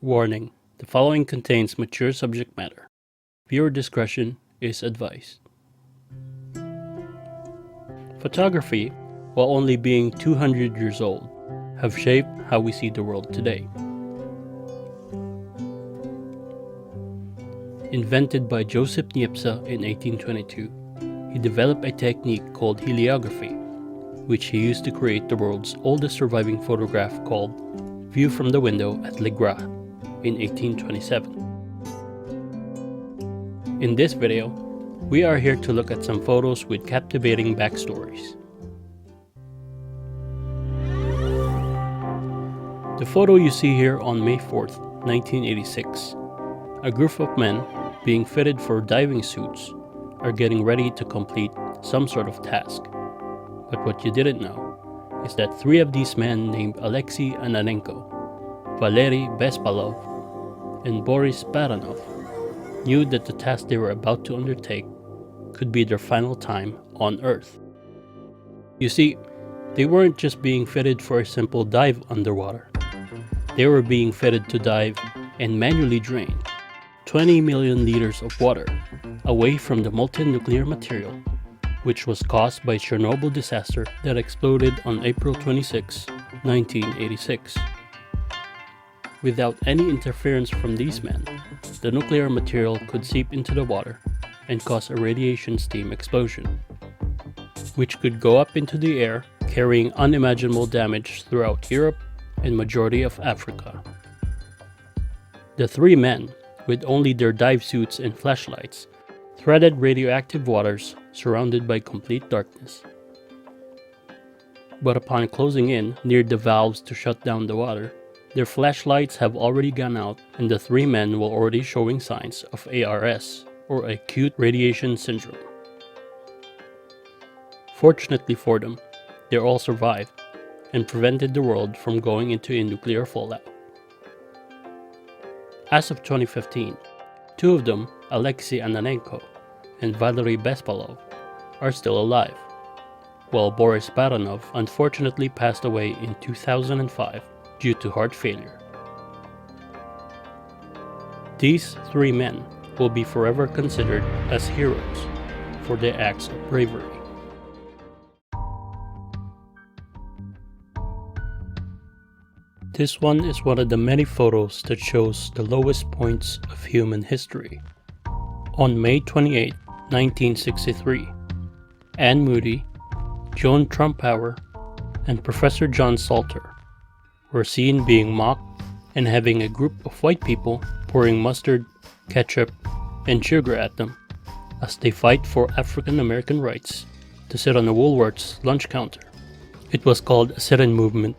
Warning: the following contains mature subject matter. Viewer discretion is advised. Photography, while only being 200 years old, have shaped how we see the world today. Invented by Joseph Niepce in 1822, he developed a technique called heliography, which he used to create the world's oldest surviving photograph called View from the Window at Le Gras in 1827. In this video, we are here to look at some photos with captivating backstories. The photo you see here on May 4th, 1986, a group of men being fitted for diving suits are getting ready to complete some sort of task. But what you didn't know is that three of these men named Alexei Ananenko, Valery Bespalov, and Boris Baranov knew that the task they were about to undertake could be their final time on Earth. You see, they weren't just being fitted for a simple dive underwater. They were being fitted to dive and manually drain 20 million liters of water away from the molten nuclear material, which was caused by Chernobyl disaster that exploded on April 26, 1986. Without any interference from these men, the nuclear material could seep into the water and cause a radiation steam explosion, which could go up into the air, carrying unimaginable damage throughout Europe and majority of Africa. The three men, with only their dive suits and flashlights, threaded radioactive waters surrounded by complete darkness. But upon closing in near the valves to shut down the water, their flashlights have already gone out and the three men were already showing signs of ARS, or acute radiation syndrome. Fortunately for them, they all survived and prevented the world from going into a nuclear fallout. As of 2015, two of them, Alexei Ananenko and Valery Bespalov, are still alive, while Boris Baranov unfortunately passed away in 2005 due to heart failure. These three men will be forever considered as heroes for their acts of bravery. This one is one of the many photos that shows the lowest points of human history. On May 28, 1963, Anne Moody, Joan Trumpauer, and Professor John Salter were seen being mocked and having a group of white people pouring mustard, ketchup, and sugar at them as they fight for African American rights to sit on a Woolworth's lunch counter. It was called a sit-in movement.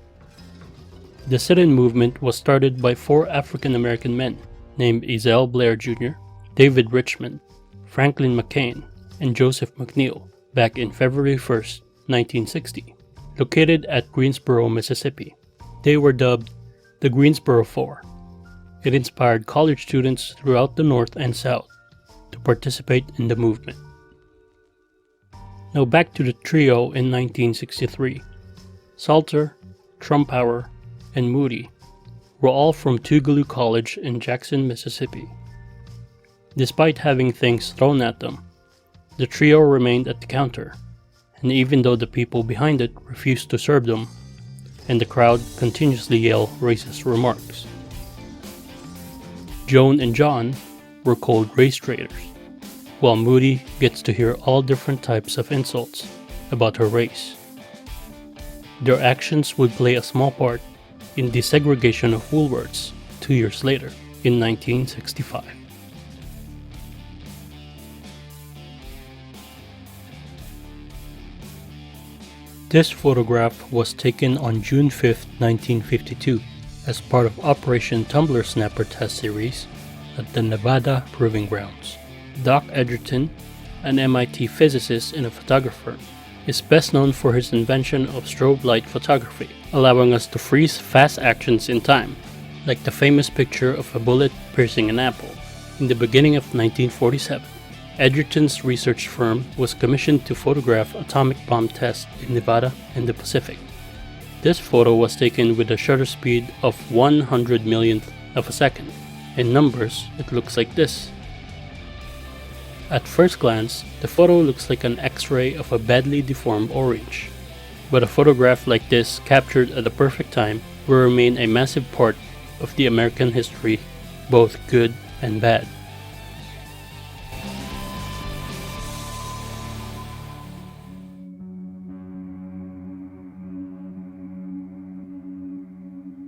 The sit-in movement was started by four African American men named Ezell Blair Jr., David Richmond, Franklin McCain, and Joseph McNeil back in February 1st, 1960, located at Greensboro, Mississippi. They were dubbed the Greensboro Four. It inspired college students throughout the North and South to participate in the movement. Now back to the trio in 1963. Salter, Trumpauer, and Moody were all from Tougaloo College in Jackson, Mississippi. Despite having things thrown at them, the trio remained at the counter, and even though the people behind it refused to serve them, and the crowd continuously yelled racist remarks. Joan and John were called race traitors, while Moody gets to hear all different types of insults about her race. Their actions would play a small part in the desegregation of Woolworths 2 years later, in 1965. This photograph was taken on June 5, 1952, as part of Operation Tumbler Snapper test series at the Nevada Proving Grounds. Doc Edgerton, an MIT physicist and a photographer, is best known for his invention of strobe light photography, allowing us to freeze fast actions in time, like the famous picture of a bullet piercing an apple in the beginning of 1947. Edgerton's research firm was commissioned to photograph atomic bomb tests in Nevada and the Pacific. This photo was taken with a shutter speed of 100 millionth of a second. In numbers, it looks like this. At first glance, the photo looks like an X-ray of a badly deformed orange. But a photograph like this, captured at the perfect time, will remain a massive part of the American history, both good and bad.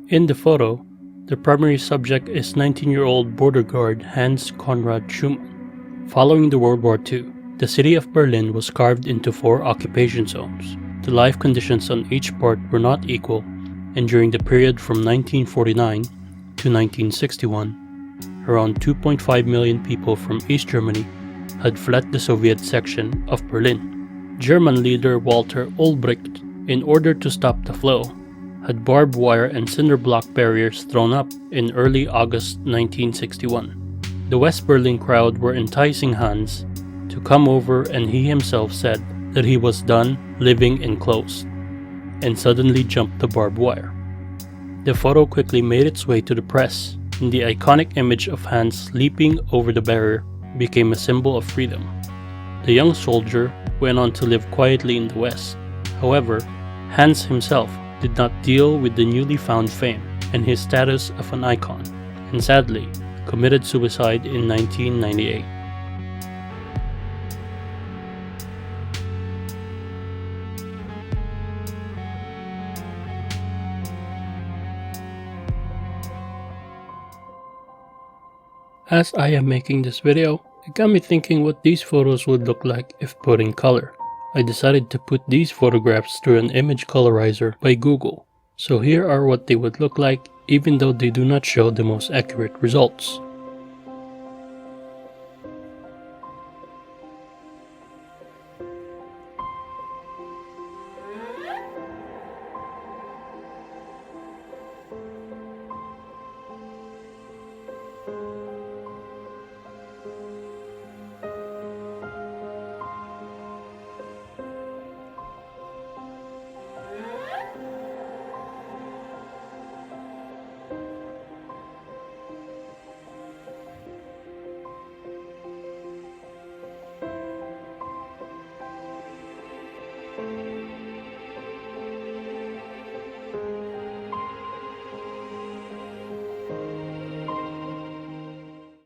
In the photo, the primary subject is 19-year-old border guard Hans Conrad Schumann. Following the World War II, the city of Berlin was carved into 4 occupation zones. The life conditions on each part were not equal, and during the period from 1949 to 1961, around 2.5 million people from East Germany had fled the Soviet section of Berlin. German leader Walter Ulbricht, in order to stop the flow, had barbed wire and cinder block barriers thrown up in early August 1961. The West Berlin crowd were enticing Hans to come over, and he himself said that he was done living enclosed, and suddenly jumped the barbed wire. The photo quickly made its way to the press, and the iconic image of Hans leaping over the barrier became a symbol of freedom. The young soldier went on to live quietly in the West. However, Hans himself did not deal with the newly found fame and his status of an icon, and sadly committed suicide in 1998. As I am making this video, it got me thinking what these photos would look like if put in color. I decided to put these photographs through an image colorizer by Google. So here are what they would look like, even though they do not show the most accurate results.